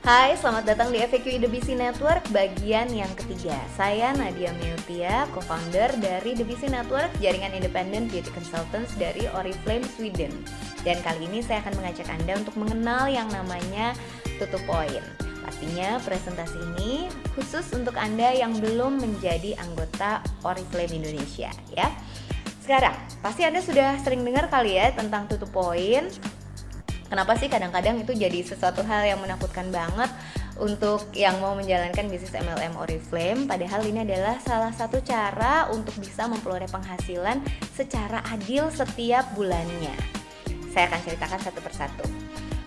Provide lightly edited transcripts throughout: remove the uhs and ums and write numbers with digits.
Hai, selamat datang di FAQ The BC Network bagian yang ketiga. Saya Nadia Meutia, co-founder dari The BC Network, jaringan independent beauty consultants dari Oriflame Sweden. Dan kali ini saya akan mengajak Anda untuk mengenal yang namanya tutup poin. Pastinya presentasi ini khusus untuk Anda yang belum menjadi anggota Oriflame Indonesia ya. Sekarang, pasti Anda sudah sering dengar kali ya tentang tutup poin. Kenapa sih kadang-kadang itu jadi sesuatu hal yang menakutkan banget untuk yang mau menjalankan bisnis MLM Oriflame? Padahal ini adalah salah satu cara untuk bisa memperoleh penghasilan secara adil setiap bulannya. Saya akan ceritakan satu persatu.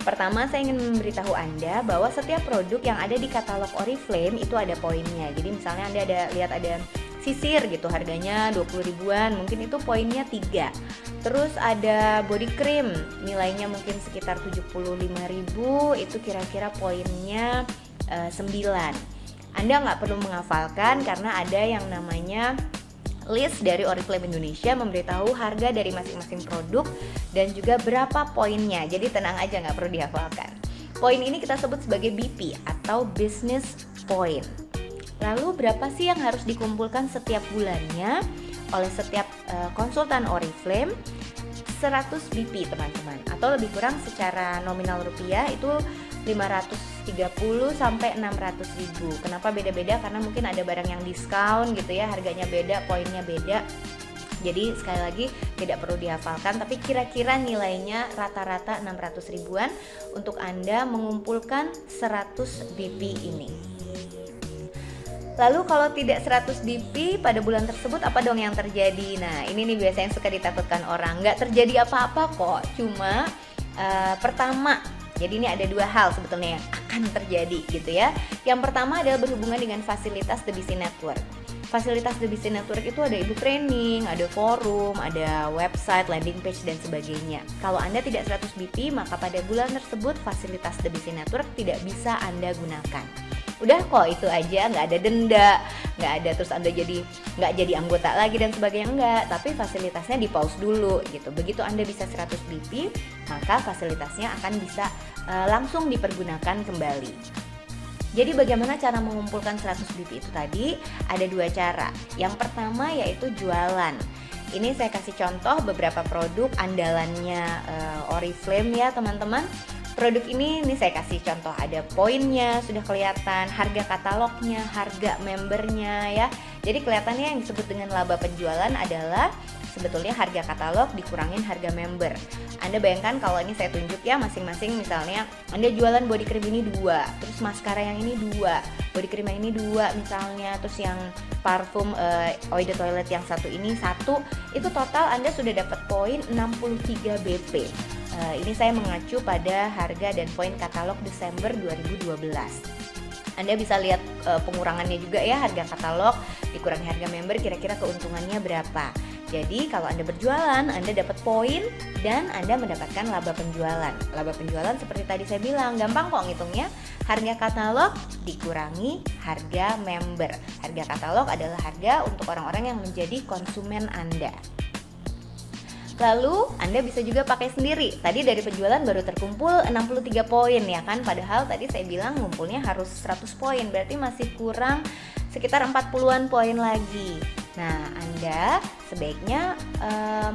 Pertama, saya ingin memberitahu Anda bahwa setiap produk yang ada di katalog Oriflame itu ada poinnya. Jadi misalnya Anda lihat ada sisir gitu, harganya 20 ribuan, mungkin itu poinnya 3. Terus ada body cream, nilainya mungkin sekitar 75.000, itu kira-kira poinnya 9. Anda nggak perlu menghafalkan karena ada yang namanya list dari Oriflame Indonesia memberitahu harga dari masing-masing produk dan juga berapa poinnya. Jadi tenang aja, nggak perlu dihafalkan. Poin ini kita sebut sebagai BP atau Business Point. Lalu berapa sih yang harus dikumpulkan setiap bulannya oleh setiap konsultan Oriflame? 100 BP teman-teman, atau lebih kurang secara nominal rupiah itu 530 sampai 600 ribu. Kenapa beda-beda? Karena mungkin ada barang yang diskon gitu ya, harganya beda, poinnya beda. Jadi sekali lagi tidak perlu dihafalkan, tapi kira-kira nilainya rata-rata 600 ribuan untuk Anda mengumpulkan 100 BP ini. Lalu kalau tidak 100 BP pada bulan tersebut, apa dong yang terjadi? Nah, ini nih biasanya yang suka ditakutkan orang. Nggak terjadi apa-apa kok, cuma pertama, jadi ini ada dua hal sebetulnya yang akan terjadi gitu ya. Yang pertama adalah berhubungan dengan fasilitas The BC Network. Fasilitas The BC Network itu ada e-book training, ada forum, ada website, landing page, dan sebagainya. Kalau Anda tidak 100 BP, maka pada bulan tersebut fasilitas The BC Network tidak bisa Anda gunakan. Udah kok itu aja, nggak ada denda, nggak ada terus Anda nggak jadi anggota lagi dan sebagainya, enggak. Tapi fasilitasnya di pause dulu gitu. Begitu Anda bisa 100 BP, maka fasilitasnya akan bisa langsung dipergunakan kembali. Jadi bagaimana cara mengumpulkan 100 BP itu tadi? Ada dua cara. Yang pertama yaitu jualan. Ini saya kasih contoh beberapa produk andalannya Oriflame ya teman-teman. Produk ini saya kasih contoh, ada poinnya sudah kelihatan, harga katalognya, harga membernya ya. Jadi kelihatannya yang disebut dengan laba penjualan adalah sebetulnya harga katalog dikurangin harga member. Anda bayangkan kalau ini saya tunjuk ya masing-masing, misalnya Anda jualan body cream ini 2, terus maskara yang ini 2, body cream yang ini 2 misalnya, terus yang parfum Eau de Toilette yang satu ini 1, itu total Anda sudah dapat poin 63 BP. Ini saya mengacu pada harga dan poin katalog Desember 2012. Anda bisa lihat pengurangannya juga ya, harga katalog dikurangi harga member, kira-kira keuntungannya berapa. Jadi kalau Anda berjualan, Anda dapat poin dan Anda mendapatkan laba penjualan. Laba penjualan seperti tadi saya bilang, gampang kok ngitungnya. Harga katalog dikurangi harga member. Harga katalog adalah harga untuk orang-orang yang menjadi konsumen Anda. Lalu Anda bisa juga pakai sendiri. Tadi dari penjualan baru terkumpul 63 poin ya kan. Padahal tadi saya bilang ngumpulnya harus 100 poin. Berarti masih kurang sekitar 40-an poin lagi. Nah, Anda sebaiknya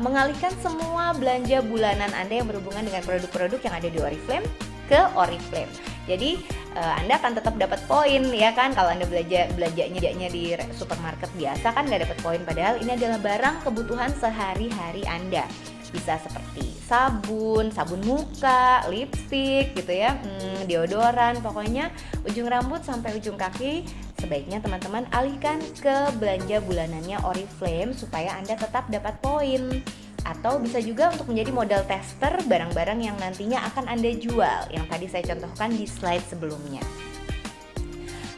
mengalihkan semua belanja bulanan Anda yang berhubungan dengan produk-produk yang ada di Oriflame ke Oriflame. Jadi Anda akan tetap dapat poin ya kan. Kalau Anda belanjanya di supermarket biasa kan nggak dapat poin, padahal ini adalah barang kebutuhan sehari-hari Anda. Bisa seperti sabun muka, lipstick gitu ya, deodoran, pokoknya ujung rambut sampai ujung kaki. Sebaiknya teman-teman alihkan ke belanja bulanannya Oriflame supaya Anda tetap dapat poin. Atau bisa juga untuk menjadi modal tester barang-barang yang nantinya akan Anda jual, yang tadi saya contohkan di slide sebelumnya.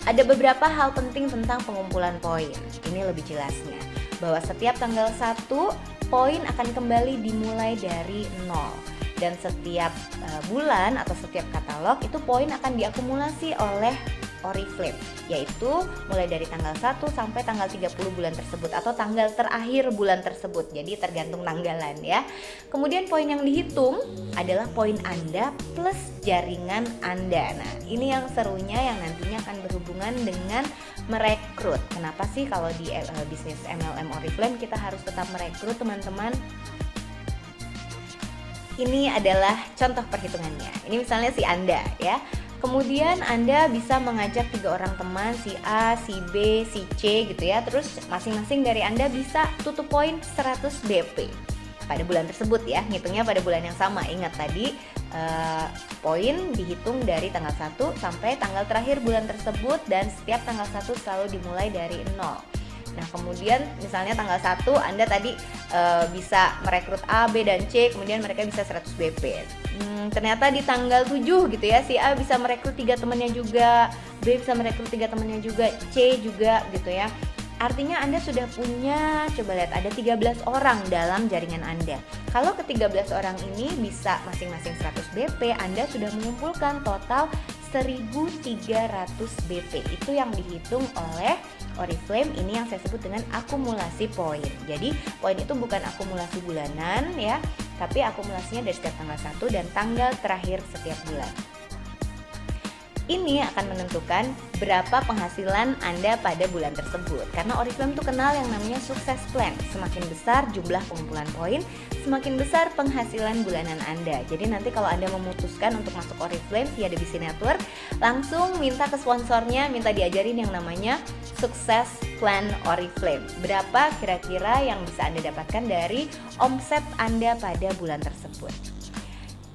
Ada beberapa hal penting tentang pengumpulan poin. Ini lebih jelasnya, bahwa setiap tanggal 1 poin akan kembali dimulai dari 0. Dan setiap bulan atau setiap katalog itu poin akan diakumulasi oleh Oriflame, yaitu mulai dari tanggal 1 sampai tanggal 30 bulan tersebut atau tanggal terakhir bulan tersebut. Jadi tergantung tanggalan ya. Kemudian poin yang dihitung adalah poin Anda plus jaringan Anda. Nah, ini yang serunya yang nantinya akan berhubungan dengan merekrut. Kenapa sih kalau di bisnis MLM Oriflame kita harus tetap merekrut, teman-teman? Ini adalah contoh perhitungannya. Ini misalnya si Anda ya. Kemudian Anda bisa mengajak 3 orang teman, si A, si B, si C gitu ya. Terus masing-masing dari Anda bisa tutup poin 100 BP pada bulan tersebut ya. Ngitungnya pada bulan yang sama. Ingat tadi poin dihitung dari tanggal 1 sampai tanggal terakhir bulan tersebut, dan setiap tanggal 1 selalu dimulai dari 0. Nah, kemudian misalnya tanggal 1 Anda tadi bisa merekrut A, B, dan C, kemudian mereka bisa 100 BP. Ternyata di tanggal 7 gitu ya, si A bisa merekrut 3 temannya juga, B bisa merekrut 3 temannya juga, C juga gitu ya. Artinya Anda sudah punya, coba lihat, ada 13 orang dalam jaringan Anda. Kalau ke-13 orang ini bisa masing-masing 100 BP, Anda sudah mengumpulkan total 1.300 BP. Itu yang dihitung oleh Oriflame, ini yang saya sebut dengan akumulasi poin. Jadi poin itu bukan akumulasi bulanan ya, tapi akumulasinya dari setiap tanggal 1 dan tanggal terakhir setiap bulan. Ini akan menentukan berapa penghasilan Anda pada bulan tersebut. Karena Oriflame itu kenal yang namanya sukses plan. Semakin besar jumlah pengumpulan poin, semakin besar penghasilan bulanan Anda. Jadi nanti kalau Anda memutuskan untuk masuk Oriflame via The Busy Network, langsung minta ke sponsornya, minta diajarin yang namanya sukses plan Oriflame. Berapa kira-kira yang bisa Anda dapatkan dari omset Anda pada bulan tersebut.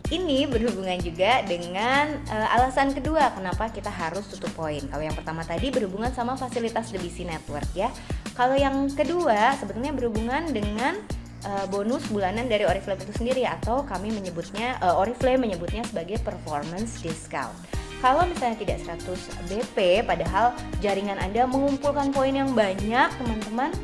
Ini berhubungan juga dengan alasan kedua kenapa kita harus tutup poin. Kalau yang pertama tadi berhubungan sama fasilitas The Busy Network ya. Kalau yang kedua sebetulnya berhubungan dengan bonus bulanan dari Oriflame itu sendiri, atau kami menyebutnya, Oriflame menyebutnya sebagai performance discount. Kalau misalnya tidak 100 BP padahal jaringan Anda mengumpulkan poin yang banyak, teman-teman,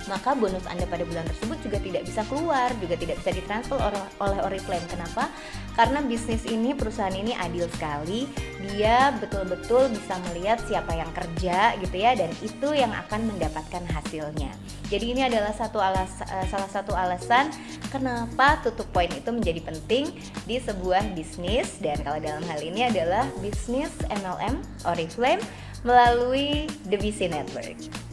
maka bonus Anda pada bulan tersebut juga tidak bisa keluar, juga tidak bisa ditransfer oleh Oriflame. Kenapa? Karena bisnis ini, perusahaan ini adil sekali. Dia betul-betul bisa melihat siapa yang kerja gitu ya, dan itu yang akan mendapatkan hasilnya. Jadi ini adalah salah satu alasan kenapa tutup poin itu menjadi penting di sebuah bisnis, dan kalau dalam hal ini adalah bisnis MLM Oriflame melalui The Busy Network.